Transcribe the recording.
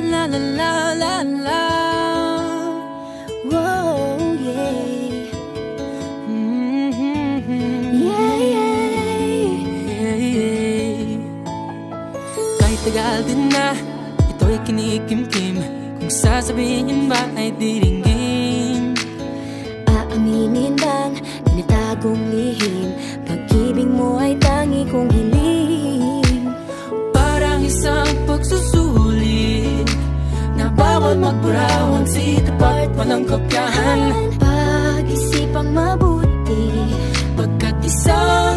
la la la la la. Whoa, yeah. Yeah, yeah. Kahit tagal din na, ito'y kinikimkim. Kung sasabihin ba ay diringgin. Aaminin bang tinatagong lihim, pag-ibig mo ay tangi kong hiling. Parang isang pagsusulit na bawal magburaw, ang sitapat walang kopyahan. Pag-isipang mabuti, Pagkat isang